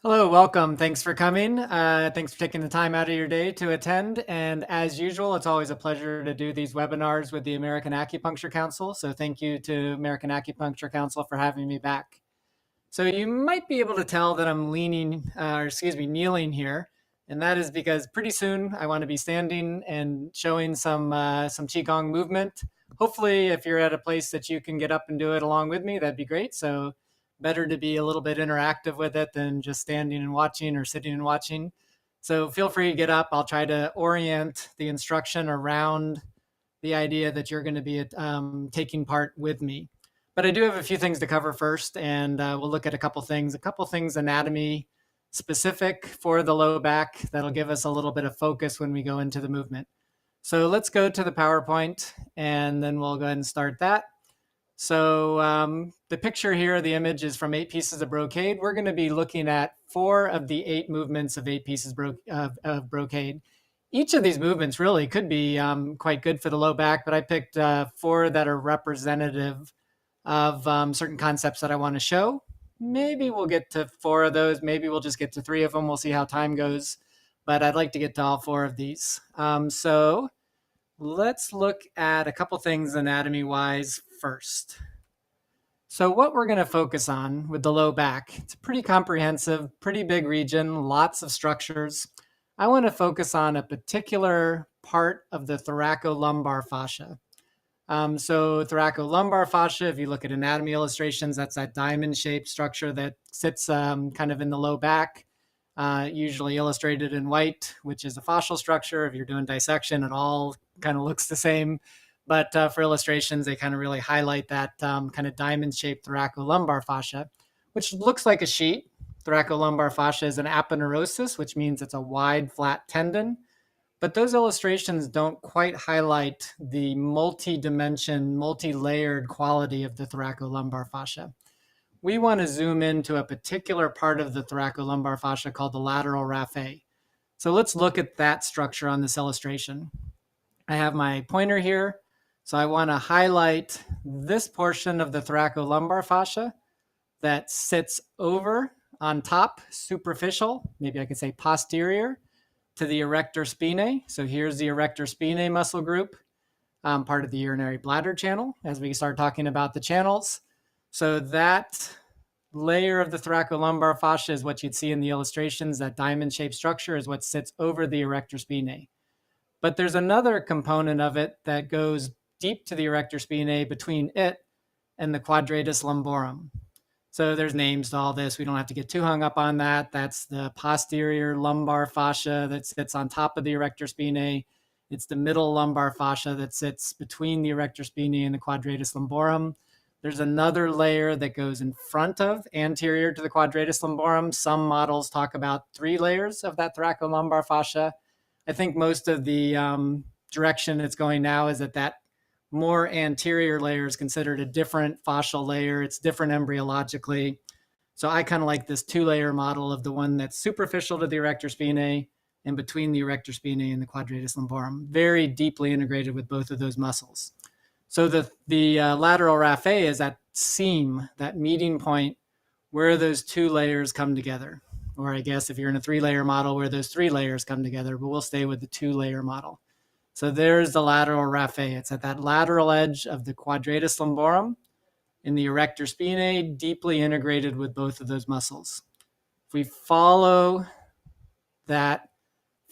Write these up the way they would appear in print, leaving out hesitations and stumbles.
Hello, welcome. Thanks for coming. Thanks for taking the time out of your day to attend. And as usual, it's always a pleasure to do these webinars with the American Acupuncture Council. So thank you to American Acupuncture Council for having me back. So you might be able to tell that I'm kneeling here. And that is because pretty soon I want to be standing and showing some Qigong movement. Hopefully, if you're at a place that you can get up and do it along with me, that'd be great. So better to be a little bit interactive with it than just standing and watching or sitting and watching. So feel free to get up. I'll try to orient the instruction around the idea that you're going to be taking part with me. But I do have a few things to cover first, and we'll look at a couple things anatomy specific for the low back that'll give us a little bit of focus when we go into the movement. So let's go to the PowerPoint, and then we'll go ahead and start that. So the picture here, the image is from 8 pieces of brocade. We're going to be looking at 4 of the 8 movements of 8 pieces of brocade. Each of these movements really could be quite good for the low back, but I picked 4 that are representative of certain concepts that I want to show. Maybe we'll get to 4 of those. Maybe we'll just get to 3 of them. We'll see how time goes. But I'd like to get to all 4 of these. So let's look at a couple things anatomy-wise first. So what we're going to focus on with the low back, it's a pretty comprehensive, pretty big region, lots of structures. I want to focus on a particular part of the thoracolumbar fascia. So thoracolumbar fascia, if you look at anatomy illustrations, that's that diamond-shaped structure that sits kind of in the low back, usually illustrated in white, which is a fascial structure. If you're doing dissection, it all kind of looks the same. But for illustrations, they kind of really highlight that kind of diamond-shaped thoracolumbar fascia, which looks like a sheet. Thoracolumbar fascia is an aponeurosis, which means it's a wide, flat tendon. But those illustrations don't quite highlight the multi-dimension, multi-layered quality of the thoracolumbar fascia. We want to zoom into a particular part of the thoracolumbar fascia called the lateral raphe. So let's look at that structure on this illustration. I have my pointer here. So I want to highlight this portion of the thoracolumbar fascia that sits over on top, superficial, maybe I could say posterior, to the erector spinae. So here's the erector spinae muscle group, part of the urinary bladder channel, as we start talking about the channels. So that layer of the thoracolumbar fascia is what you'd see in the illustrations. That diamond-shaped structure is what sits over the erector spinae. But there's another component of it that goes deep to the erector spinae between it and the quadratus lumborum. So there's names to all this. We don't have to get too hung up on that. That's the posterior lumbar fascia that sits on top of the erector spinae. It's the middle lumbar fascia that sits between the erector spinae and the quadratus lumborum. There's another layer that goes in front of, anterior to the quadratus lumborum. Some models talk about 3 layers of that thoracolumbar fascia. I think most of the direction it's going now is that more anterior layer is considered a different fascial layer. It's different embryologically. So I kind of like this 2-layer model of the one that's superficial to the erector spinae and between the erector spinae and the quadratus lumborum, very deeply integrated with both of those muscles. So the lateral raphe is that seam, that meeting point where those 2 layers come together. Or I guess if you're in a 3-layer model where those 3 layers come together, but we'll stay with the 2-layer model. So there's the lateral raphe. It's at that lateral edge of the quadratus lumborum in the erector spinae, deeply integrated with both of those muscles. If we follow that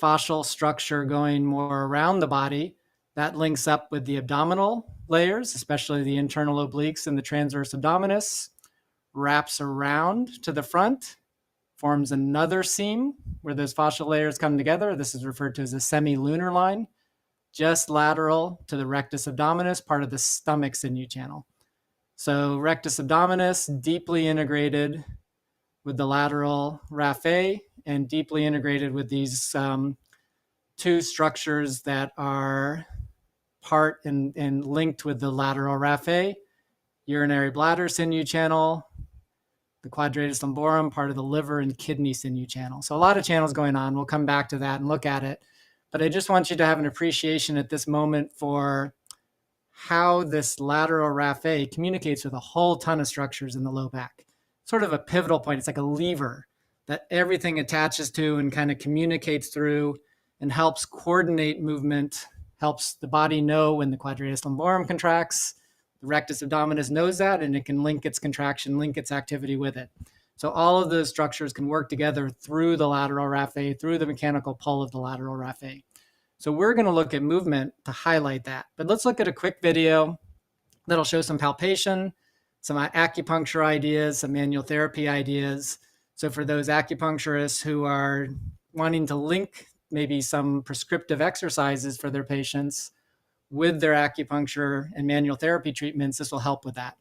fascial structure going more around the body, that links up with the abdominal layers, especially the internal obliques and the transverse abdominis, wraps around to the front, forms another seam where those fascial layers come together. This is referred to as a semilunar line, just lateral to the rectus abdominis, part of the stomach sinew channel. So rectus abdominis, deeply integrated with the lateral raphe and deeply integrated with these 2 structures that are part and linked with the lateral raphe, urinary bladder sinew channel, the quadratus lumborum, part of the liver and kidney sinew channel. So a lot of channels going on. We'll come back to that and look at it. But I just want you to have an appreciation at this moment for how this lateral raphe communicates with a whole ton of structures in the low back. Sort of a pivotal point. It's like a lever that everything attaches to and kind of communicates through and helps coordinate movement, helps the body know when the quadratus lumborum contracts. The rectus abdominis knows that, and it can link its contraction, link its activity with it. So all of those structures can work together through the lateral raphe, through the mechanical pull of the lateral raphe. So we're going to look at movement to highlight that. But let's look at a quick video that'll show some palpation, some acupuncture ideas, some manual therapy ideas. So for those acupuncturists who are wanting to link maybe some prescriptive exercises for their patients with their acupuncture and manual therapy treatments, this will help with that.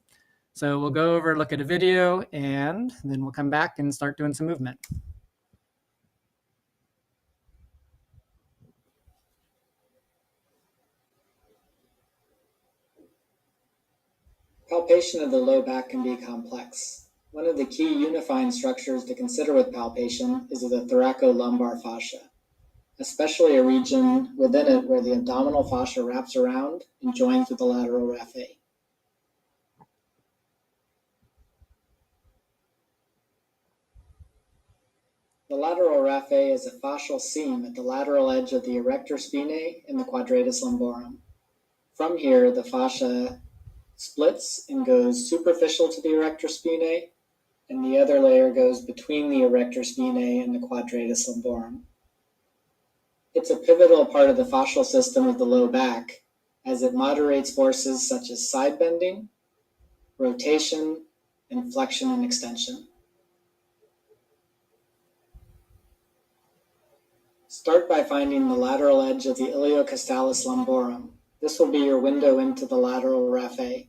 So we'll go over, look at a video, and then we'll come back and start doing some movement. Palpation of the low back can be complex. One of the key unifying structures to consider with palpation is the thoracolumbar fascia, especially a region within it where the abdominal fascia wraps around and joins with the lateral raphe. The lateral raphe is a fascial seam at the lateral edge of the erector spinae and the quadratus lumborum. From here, the fascia splits and goes superficial to the erector spinae, and the other layer goes between the erector spinae and the quadratus lumborum. It's a pivotal part of the fascial system of the low back, as it moderates forces such as side bending, rotation, and flexion and extension. Start by finding the lateral edge of the iliocostalis lumborum. This will be your window into the lateral raphe.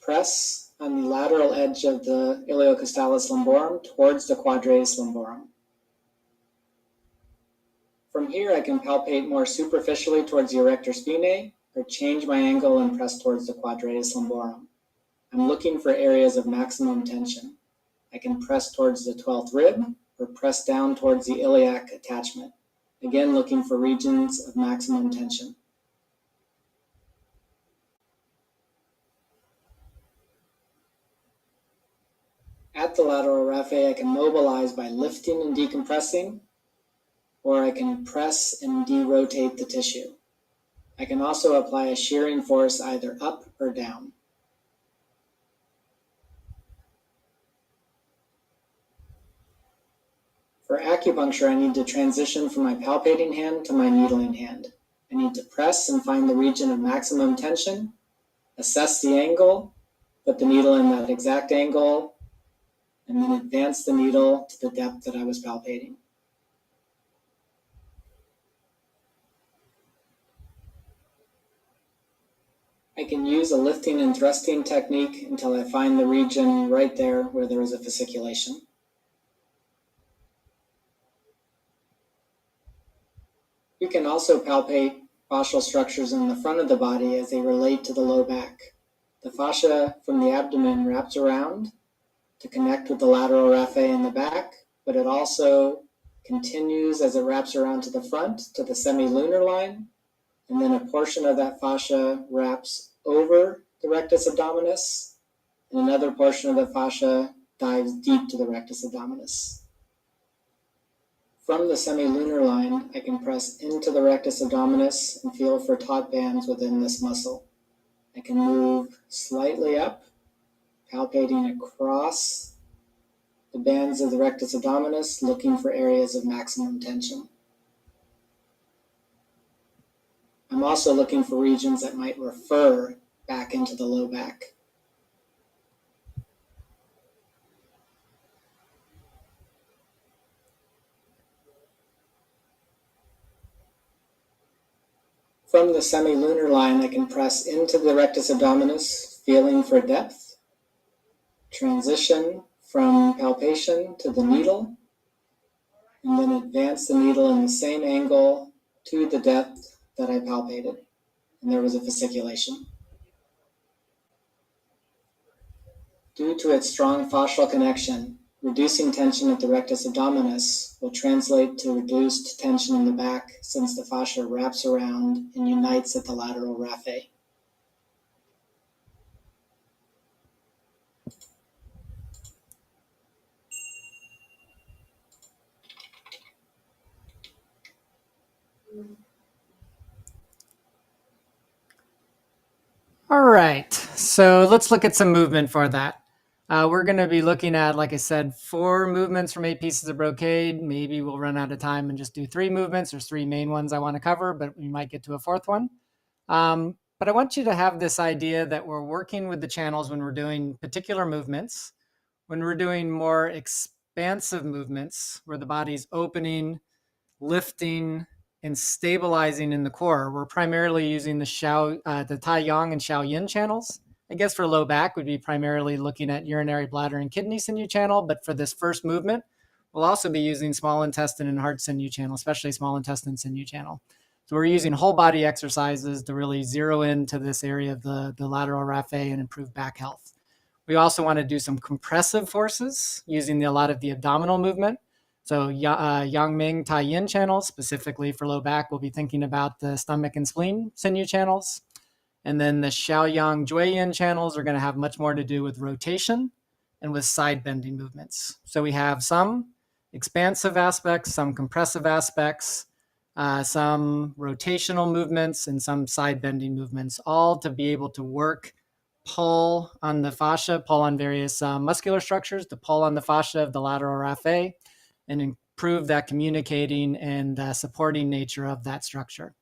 Press on the lateral edge of the iliocostalis lumborum towards the quadratus lumborum. From here, I can palpate more superficially towards the erector spinae, or change my angle and press towards the quadratus lumborum. I'm looking for areas of maximum tension. I can press towards the 12th rib, or press down towards the iliac attachment, again looking for regions of maximum tension. At the lateral raphe, I can mobilize by lifting and decompressing, or I can press and derotate the tissue. I can also apply a shearing force either up or down. For acupuncture, I need to transition from my palpating hand to my needling hand. I need to press and find the region of maximum tension, assess the angle, put the needle in that exact angle, and then advance the needle to the depth that I was palpating. I can use a lifting and thrusting technique until I find the region right there where there is a fasciculation. You can also palpate fascial structures in the front of the body as they relate to the low back. The fascia from the abdomen wraps around to connect with the lateral raphe in the back, but it also continues as it wraps around to the front to the semilunar line, and then a portion of that fascia wraps over the rectus abdominis, and another portion of the fascia dives deep to the rectus abdominis. From the semilunar line, I can press into the rectus abdominis and feel for taut bands within this muscle. I can move slightly up, palpating across the bands of the rectus abdominis, looking for areas of maximum tension. I'm also looking for regions that might refer back into the low back. From the semilunar line, I can press into the rectus abdominis, feeling for depth, transition from palpation to the needle, and then advance the needle in the same angle to the depth that I palpated, and there was a fasciculation. Due to its strong fascial connection, reducing tension at the rectus abdominis will translate to reduced tension in the back since the fascia wraps around and unites at the lateral raphe. All right, so let's look at some movement for that. We're going to be looking at, like I said, 4 movements from 8 pieces of brocade. Maybe we'll run out of time and just do 3 movements. There's 3 main ones I want to cover, but we might get to a 4th one. But I want you to have this idea that we're working with the channels when we're doing particular movements. When we're doing more expansive movements, where the body's opening, lifting, and stabilizing in the core, we're primarily using the Tai Yang and Xiao Yin channels. I guess for low back, would be primarily looking at urinary bladder and kidney sinew channel. But for this first movement, we'll also be using small intestine and heart sinew channel, especially small intestine sinew channel. So we're using whole body exercises to really zero into this area of the lateral raphe and improve back health. We also want to do some compressive forces using a lot of the abdominal movement. So Yang Ming Tai Yin channels, specifically for low back, we'll be thinking about the stomach and spleen sinew channels. And then the Xiaoyang Jueyin channels are going to have much more to do with rotation and with side bending movements. So we have some expansive aspects, some compressive aspects, some rotational movements, and some side bending movements, all to be able to work, pull on the fascia, pull on various muscular structures, to pull on the fascia of the lateral raphe and improve that communicating and supporting nature of that structure.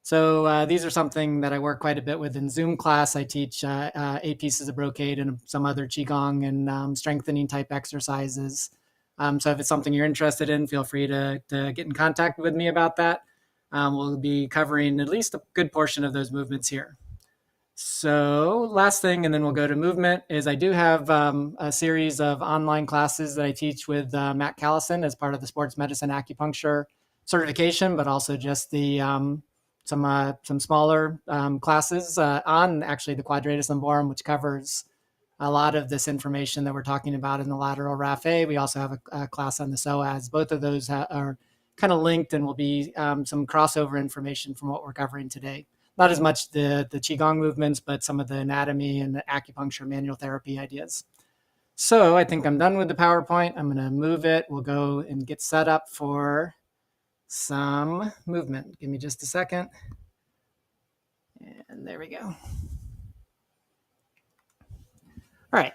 So these are something that I work quite a bit with in Zoom class. I teach 8 pieces of brocade and some other Qigong and strengthening type exercises. So if it's something you're interested in, feel free to get in contact with me about that. We'll be covering at least a good portion of those movements here. So last thing, and then we'll go to movement, is I do have a series of online classes that I teach with Matt Callison as part of the sports medicine acupuncture certification, but also just the some smaller classes on actually the quadratus lumborum, which covers a lot of this information that we're talking about in the lateral raphe. We also have a class on the psoas. Both of those are kind of linked and will be some crossover information from what we're covering today. Not as much the Qigong movements, but some of the anatomy and the acupuncture manual therapy ideas. So I think I'm done with the PowerPoint. I'm going to move it. We'll go and get set up for some movement. Give me just a second. And there we go. All right.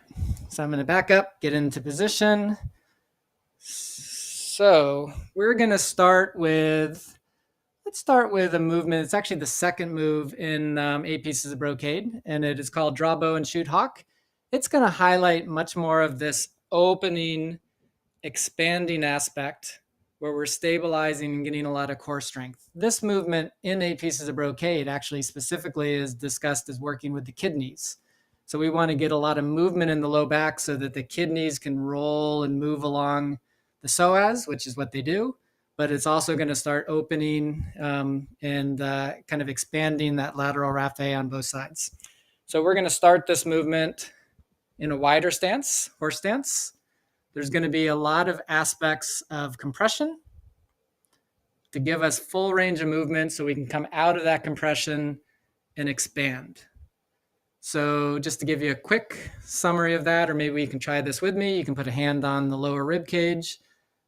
So I'm going to back up, get into position. So we're going to start with, let's start with a movement. It's actually the second move in 8 pieces of brocade, and it is called draw bow and shoot hawk. It's going to highlight much more of this opening, expanding aspect where we're stabilizing and getting a lot of core strength. This movement in 8 pieces of brocade actually specifically is discussed as working with the kidneys. So we want to get a lot of movement in the low back so that the kidneys can roll and move along the psoas, which is what they do. But it's also going to start opening and kind of expanding that lateral raphe on both sides. So we're going to start this movement in a wider stance, horse stance. There's going to be a lot of aspects of compression to give us full range of movement so we can come out of that compression and expand. So just to give you a quick summary of that, or maybe you can try this with me. You can put a hand on the lower rib cage,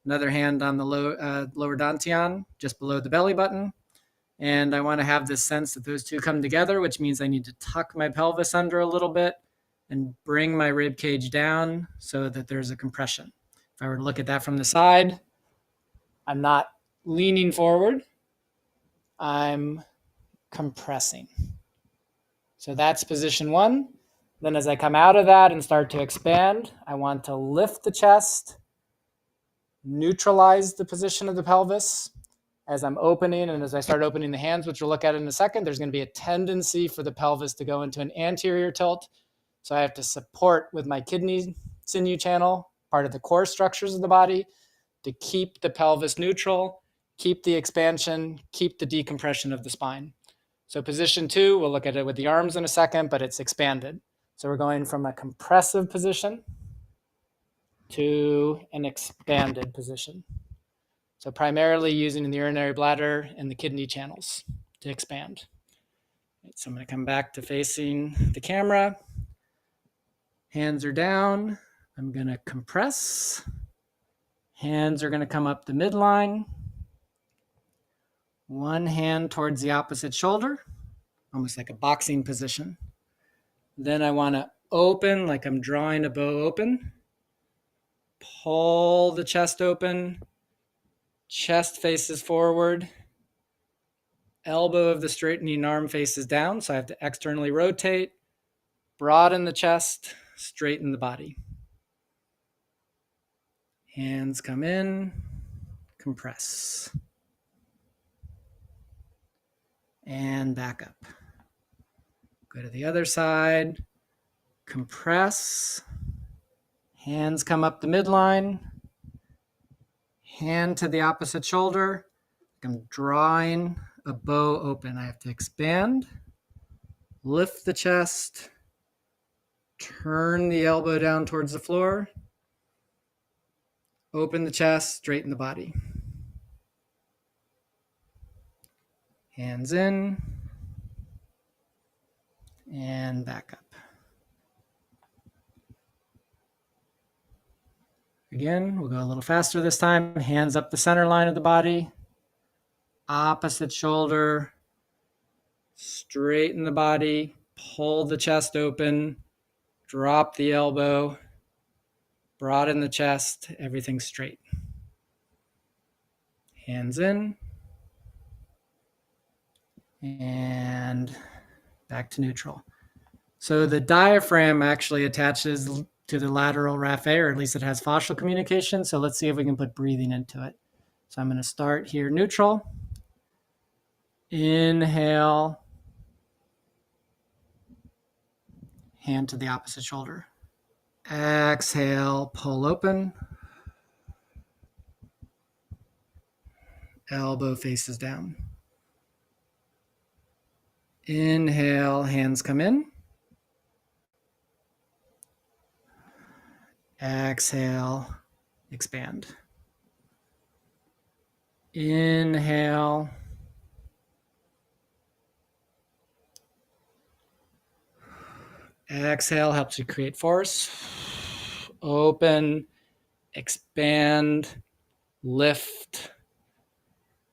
another hand on the lower dantian, just below the belly button. And I want to have this sense that those two come together, which means I need to tuck my pelvis under a little bit and bring my rib cage down so that there's a compression. If I were to look at that from the side, I'm not leaning forward, I'm compressing. So that's position 1. Then as I come out of that and start to expand, I want to lift the chest, neutralize the position of the pelvis. As I'm opening and as I start opening the hands, which we'll look at in a second, there's going to be a tendency for the pelvis to go into an anterior tilt. So I have to support with my kidney sinew channel, part of the core structures of the body, to keep the pelvis neutral, keep the expansion, keep the decompression of the spine. So position 2, we'll look at it with the arms in a second, but it's expanded. So we're going from a compressive position to an expanded position. So primarily using the urinary bladder and the kidney channels to expand. So I'm going to come back to facing the camera. Hands are down. I'm going to compress. Hands are going to come up the midline. One hand towards the opposite shoulder, almost like a boxing position. Then I want to open like I'm drawing a bow open. Pull the chest open. Chest faces forward. Elbow of the straightening arm faces down, so I have to externally rotate. Broaden the chest, straighten the body. Hands come in, compress. And back up. Go to the other side, compress. Hands come up the midline. Hand to the opposite shoulder. I'm drawing a bow open. I have to expand, lift the chest, turn the elbow down towards the floor, open the chest, straighten the body. Hands in and back up. Again, we'll go a little faster this time. Hands up the center line of the body. Opposite shoulder. Straighten the body. Pull the chest open. Drop the elbow. Broaden the chest. Everything straight. Hands in. And back to neutral. So the diaphragm actually attaches to the lateral raphe, or at least it has fascial communication. So let's see if we can put breathing into it. So I'm going to start here neutral. Inhale. Hand to the opposite shoulder. Exhale, pull open. Elbow faces down. Inhale, hands come in. Exhale, expand. Inhale. Exhale helps you create force. Open, expand, lift,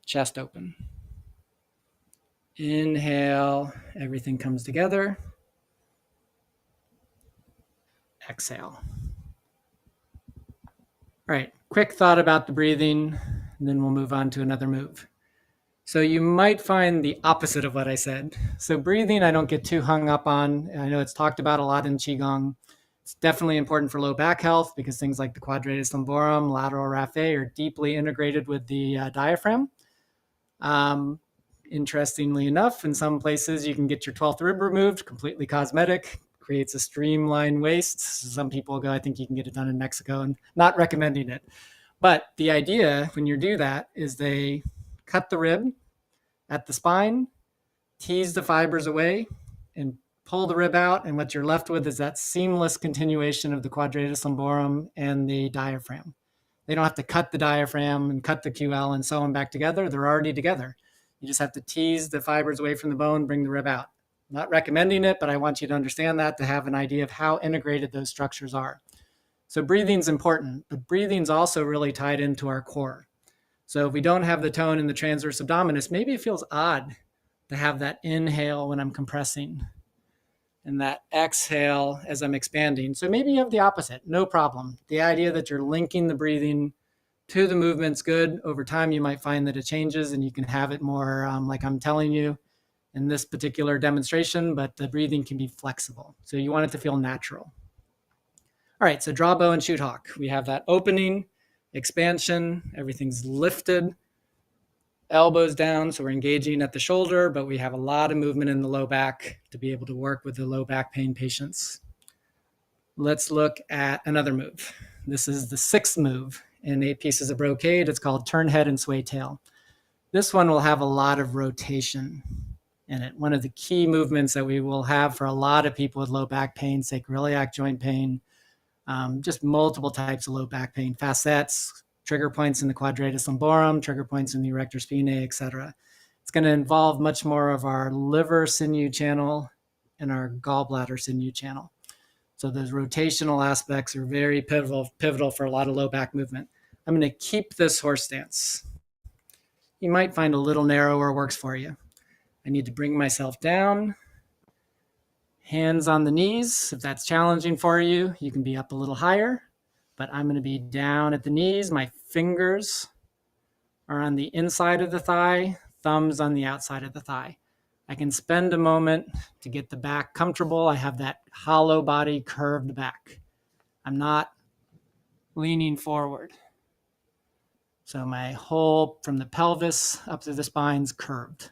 chest open. Inhale, everything comes together. Exhale. All right, quick thought about the breathing, and then we'll move on to another move. So you might find the opposite of what I said. So breathing, I don't get too hung up on. I know it's talked about a lot in Qigong. It's definitely important for low back health because things like the quadratus lumborum, lateral raphe are deeply integrated with the diaphragm. Interestingly enough, in some places you can get your 12th rib removed, completely cosmetic, creates a streamlined waist. Some people go, I think you can get it done in Mexico, and not recommending it. But the idea when you do that is they cut the rib at the spine, tease the fibers away, and pull the rib out. And what you're left with is that seamless continuation of the quadratus lumborum and the diaphragm. They don't have to cut the diaphragm and cut the QL and sew them back together. They're already together. You just have to tease the fibers away from the bone, bring the rib out. I'm not recommending it, but I want you to understand that to have an idea of how integrated those structures are. So breathing's important, but breathing's also really tied into our core. So if we don't have the tone in the transverse abdominis, maybe it feels odd to have that inhale when I'm compressing and that exhale as I'm expanding. So maybe you have the opposite, no problem. The idea that you're linking the breathing to the movement's good. Over time, you might find that it changes and you can have it more like I'm telling you in this particular demonstration, but the breathing can be flexible. So you want it to feel natural. All right, so draw bow and shoot hawk. We have that opening, expansion, everything's lifted, elbows down, so we're engaging at the shoulder, but we have a lot of movement in the low back to be able to work with the low back pain patients. Let's look at another move. This is the 6th move in 8 pieces of brocade. It's called turn head and sway tail. This one will have a lot of rotation in it. One of the key movements that we will have for a lot of people with low back pain, sacroiliac joint pain, just multiple types of low back pain, facets, trigger points in the quadratus lumborum, trigger points in the erector spinae, etc. It's going to involve much more of our liver sinew channel and our gallbladder sinew channel. So those rotational aspects are very pivotal for a lot of low back movement. I'm going to keep this horse stance. you might find a little narrower works for you. I need to bring myself down, hands on the knees. If that's challenging for you, you can be up a little higher, but I'm going to be down at the knees. My fingers are on the inside of the thigh, thumbs on the outside of the thigh. I can spend a moment to get the back comfortable. I have that hollow body, curved back. I'm not leaning forward. So my whole, from the pelvis up to the spine's curved.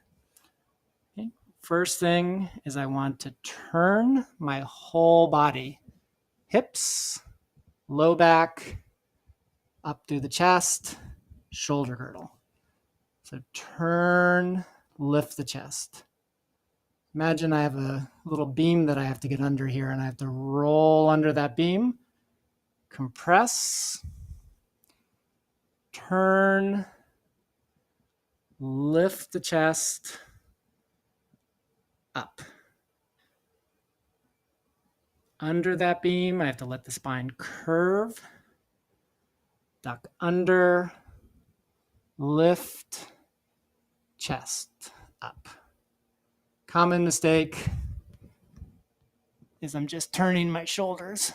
Okay. First thing is I want to turn my whole body, hips, low back, up through the chest, shoulder girdle. So turn, lift the chest. Imagine I have a little beam that I have to get under here, and I have to roll under that beam, compress, turn, lift the chest up. Under that beam, I have to let the spine curve, duck under, lift, chest up. Common mistake is I'm just turning my shoulders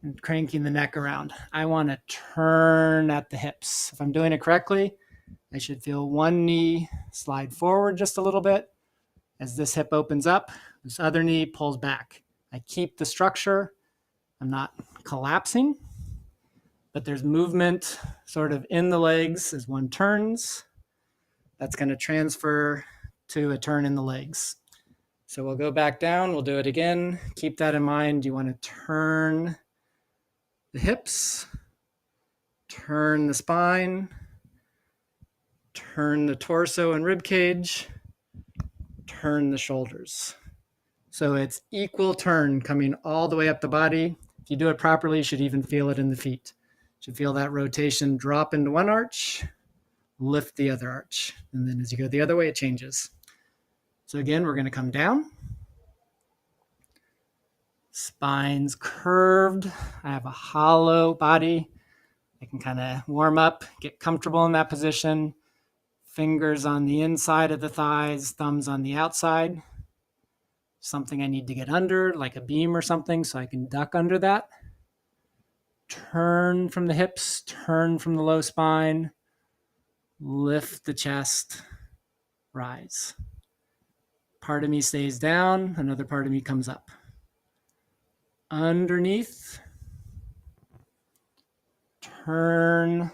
and cranking the neck around. I want to turn at the hips. If I'm doing it correctly, I should feel one knee slide forward just a little bit. As this hip opens up, this other knee pulls back. I keep the structure. I'm not collapsing, but there's movement sort of in the legs as one turns. That's going to transfer to a turn in the legs. So we'll go back down. We'll do it again. Keep that in mind. You want to turn the hips, turn the spine, turn the torso and rib cage, turn the shoulders. So it's equal turn coming all the way up the body. If you do it properly, you should even feel it in the feet. You should feel that rotation drop into one arch, lift the other arch. And then as you go the other way, it changes. So again, we're going to come down. Spine's curved. I have a hollow body. I can kind of warm up, get comfortable in that position. Fingers on the inside of the thighs, thumbs on the outside. Something I need to get under, like a beam or something, so I can duck under that. Turn from the hips, turn from the low spine. Lift the chest, rise. Part of me stays down, another part of me comes up. Underneath, turn,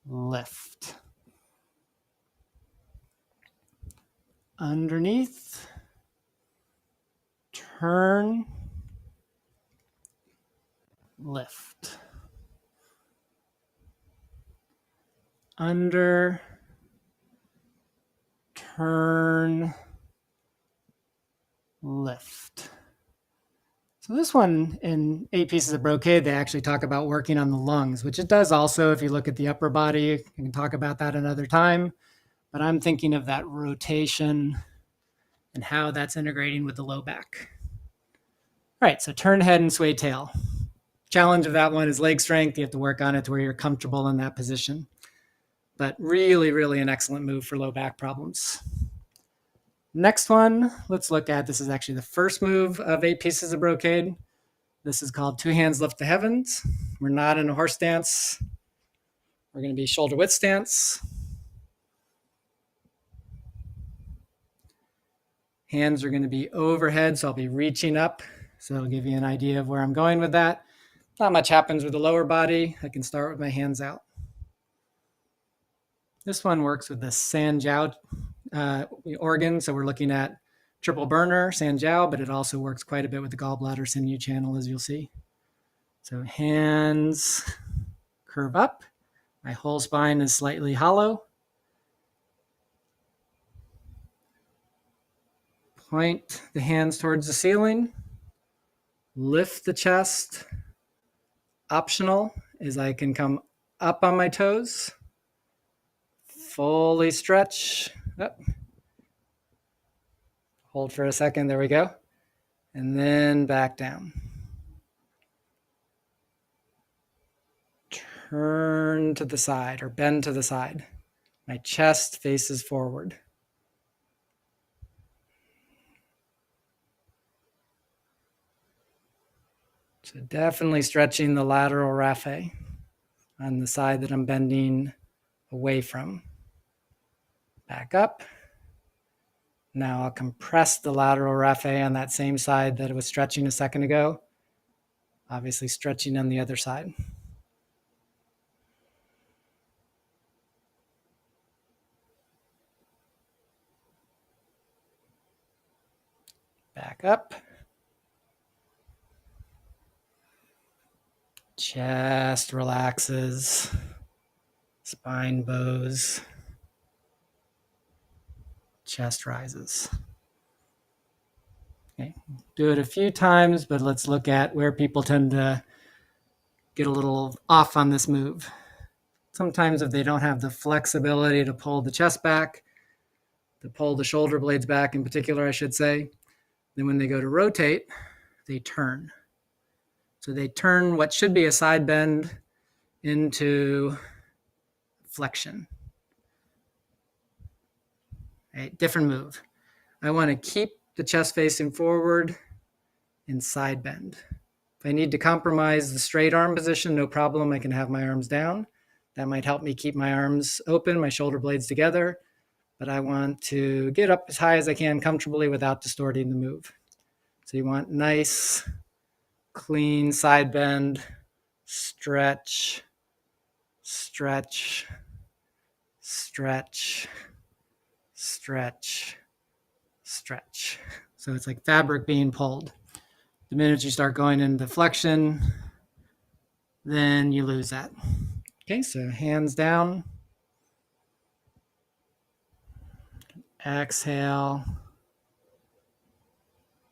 lift. Underneath, turn, lift. Under, turn, lift. So this one in 8 Pieces of Brocade, they actually talk about working on the lungs, which it does also if you look at the upper body. You can talk about that another time. But I'm thinking of that rotation and how that's integrating with the low back. All right, so turn head and sway tail. Challenge of that one is leg strength. You have to work on it to where you're comfortable in that position. But really, really an excellent move for low back problems. Next one, let's look at, this is actually the first move of 8 Pieces of Brocade. This is called Two Hands Lift the Heavens. We're not in a horse stance. We're going to be shoulder width stance. Hands are going to be overhead, so I'll be reaching up. So it'll give you an idea of where I'm going with that. Not much happens with the lower body. I can start with my hands out. This one works with the Sanjiao organ. So we're looking at triple burner, Sanjiao, but it also works quite a bit with the gallbladder sinew channel, as you'll see. So hands curve up. My whole spine is slightly hollow. Point the hands towards the ceiling. Lift the chest. Optional is I can come up on my toes. Fully stretch. Up. Hold for a second. There we go. And then back down. turn to the side or bend to the side. My chest faces forward. So definitely stretching the lateral raphe on the side that I'm bending away from. Back up. Now I'll compress the lateral raphe on that same side that it was stretching a second ago. Obviously stretching on the other side. Back up. Chest relaxes. Spine bows. Chest rises. Okay, do it a few times, but let's look at where people tend to get a little off on this move. Sometimes if they don't have the flexibility to pull the chest back, to pull the shoulder blades back in particular, I should say, then when they go to rotate, they turn. So they turn what should be a side bend into flexion. Right, different move. I want to keep the chest facing forward in side bend. If I need to compromise the straight arm position, no problem. I can have my arms down. That might help me keep my arms open, my shoulder blades together. But I want to get up as high as I can comfortably without distorting the move. So you want nice, clean side bend, stretch, stretch, stretch, stretch, stretch. So it's like fabric being pulled. The minute you start going into flexion, then you lose that. Okay, so hands down. Exhale.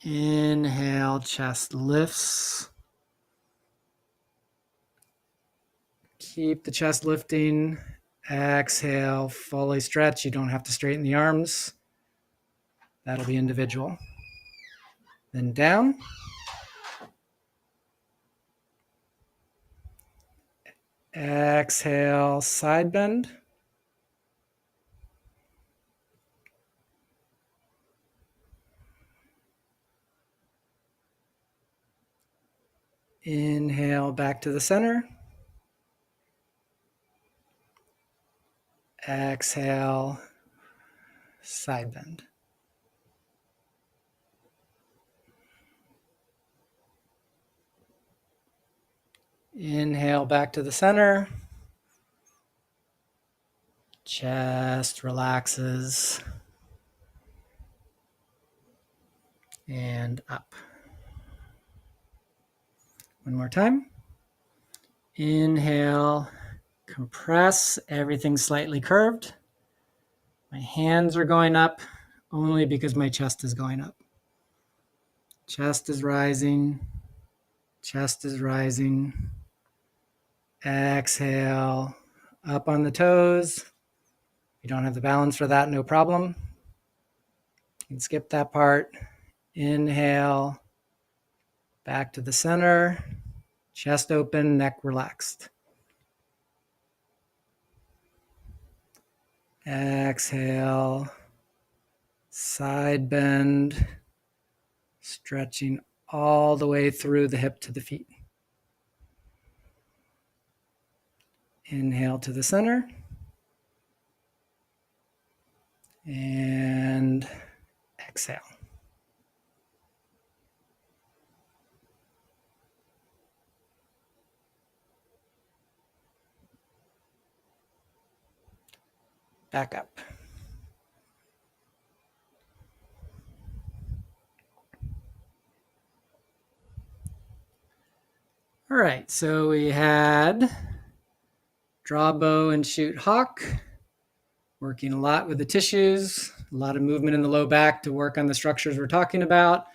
Inhale, chest lifts. Keep the chest lifting. Exhale, fully stretch. You don't have to straighten the arms. That'll be individual. Then down. Exhale, side bend. Inhale, back to the center. Exhale, side bend. Inhale, back to the center. Chest relaxes. And up. One more time. Inhale, compress, everything slightly curved. My hands are going up only because my chest is going up. Chest is rising. Chest is rising. Exhale, up on the toes. If you don't have the balance for that, no problem. You can skip that part. Inhale, back to the center. Chest open, neck relaxed. Exhale, side bend, stretching all the way through the hip to the feet. Inhale to the center. And exhale. Back up. All right, so we had draw bow and shoot hawk, working a lot with the tissues, a lot of movement in the low back to work on the structures we're talking about,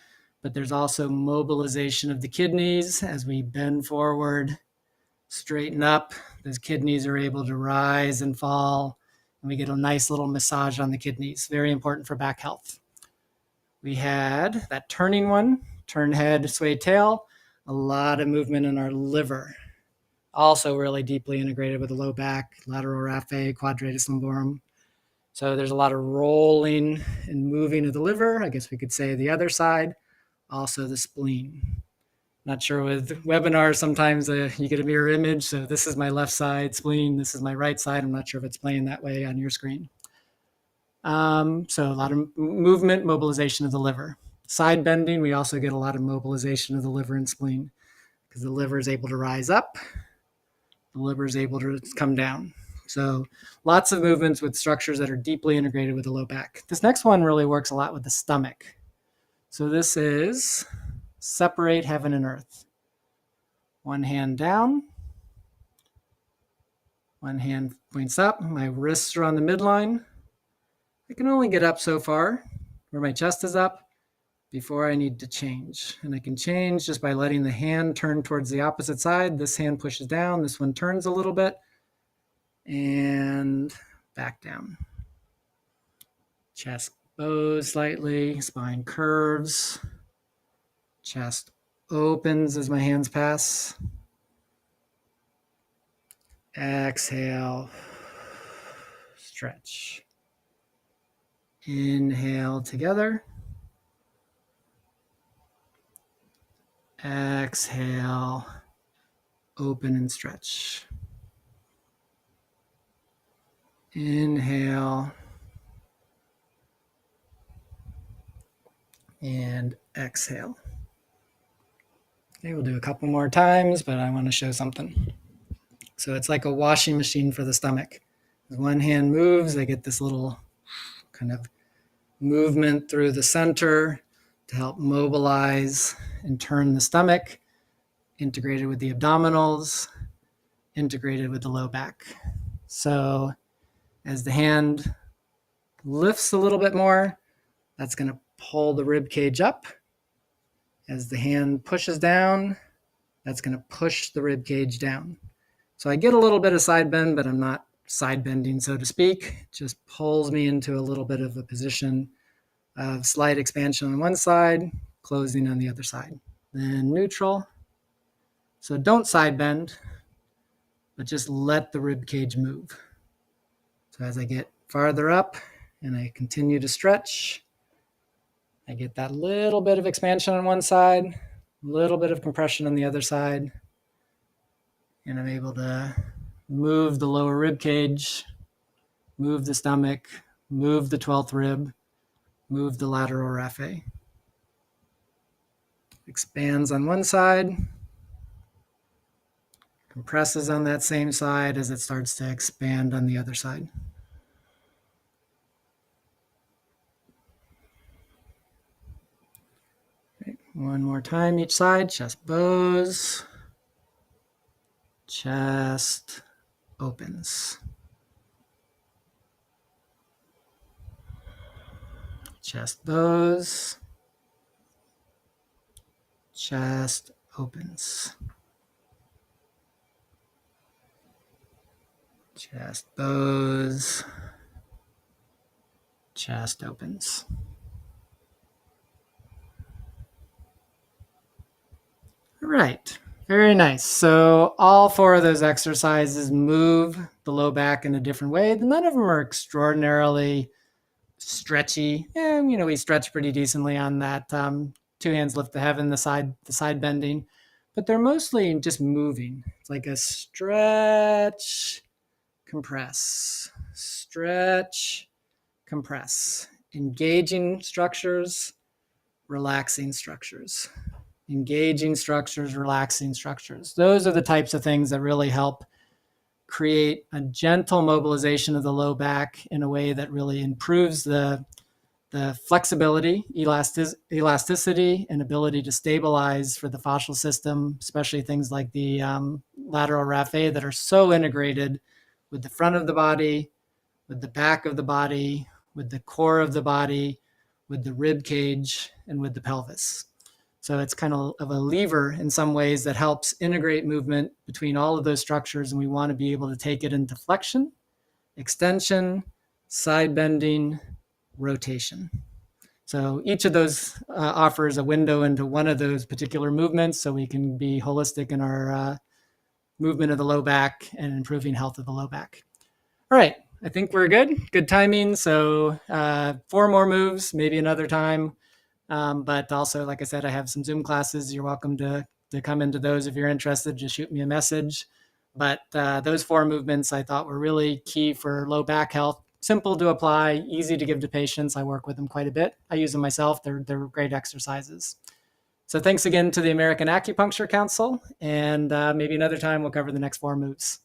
but there's also mobilization of the kidneys as we bend forward, straighten up. Those kidneys are able to rise and fall, and we get a nice little massage on the kidneys. Very important for back health. We had that turning one, turn head, sway tail, a lot of movement in our liver. also really deeply integrated with the low back, lateral raphe, quadratus lumborum. So there's a lot of rolling and moving of the liver. I guess we could say the other side, also the spleen. Not sure with webinars, sometimes you get a mirror image. So this is my left side spleen. This is my right side. I'm not sure if it's playing that way on your screen. So a lot of movement, mobilization of the liver. Side bending, we also get a lot of mobilization of the liver and spleen because the liver is able to rise up, the liver is able to come down. So lots of movements with structures that are deeply integrated with the low back. This next one really works a lot with the stomach. So this is separate heaven and earth. One hand down, one hand points up, my wrists are on the midline. I can only get up so far where my chest is up before I need to change. And I can change just by letting the hand turn towards the opposite side. This hand pushes down, this one turns a little bit, and back down. Chest bows slightly, spine curves, chest opens as my hands pass. Exhale, stretch. Inhale together. Exhale, open and stretch. Inhale and exhale. Okay, we'll do a couple more times, but I want to show something. So it's like a washing machine for the stomach. As one hand moves, I get this little kind of movement through the center to help mobilize and turn the stomach, integrated with the abdominals, integrated with the low back. So as the hand lifts a little bit more, that's going to pull the rib cage up. As the hand pushes down, that's going to push the rib cage down. So I get a little bit of side bend, but I'm not side bending, so to speak. It just pulls me into a little bit of a position of slight expansion on one side, closing on the other side. Then neutral. So don't side bend, but just let the rib cage move. So as I get farther up and I continue to stretch, I get that little bit of expansion on one side, a little bit of compression on the other side, and I'm able to move the lower rib cage, move the stomach, move the 12th rib, move the lateral raphe. Expands on one side, compresses on that same side as it starts to expand on the other side. Okay, one more time each side, chest bows, chest opens. Chest bows, chest opens. Chest bows, chest opens. All right, very nice. So all four of those exercises move the low back in a different way. None of them are extraordinarily stretchy. And, we stretch pretty decently on that two hands lift the heaven, the side bending, but they're mostly just moving. It's like a stretch, compress, stretch, compress, engaging structures, relaxing structures, engaging structures, relaxing structures. Those are the types of things that really help create a gentle mobilization of the low back in a way that really improves the flexibility, elasticity, and ability to stabilize for the fascial system, especially things like the lateral raphe that are so integrated with the front of the body, with the back of the body, with the core of the body, with the rib cage, and with the pelvis. So it's kind of a lever in some ways that helps integrate movement between all of those structures. And we want to be able to take it into flexion, extension, side bending, rotation. So each of those offers a window into one of those particular movements so we can be holistic in our movement of the low back and improving health of the low back. All right, I think we're good. Good timing. So 4 more moves, maybe another time. But also, like I said, I have some Zoom classes. You're welcome to come into those if you're interested. Just shoot me a message. But those 4 movements I thought were really key for low back health. Simple to apply, easy to give to patients. I work with them quite a bit. I use them myself. They're great exercises. So thanks again to the American Acupuncture Council. And maybe another time we'll cover the next 4 moves.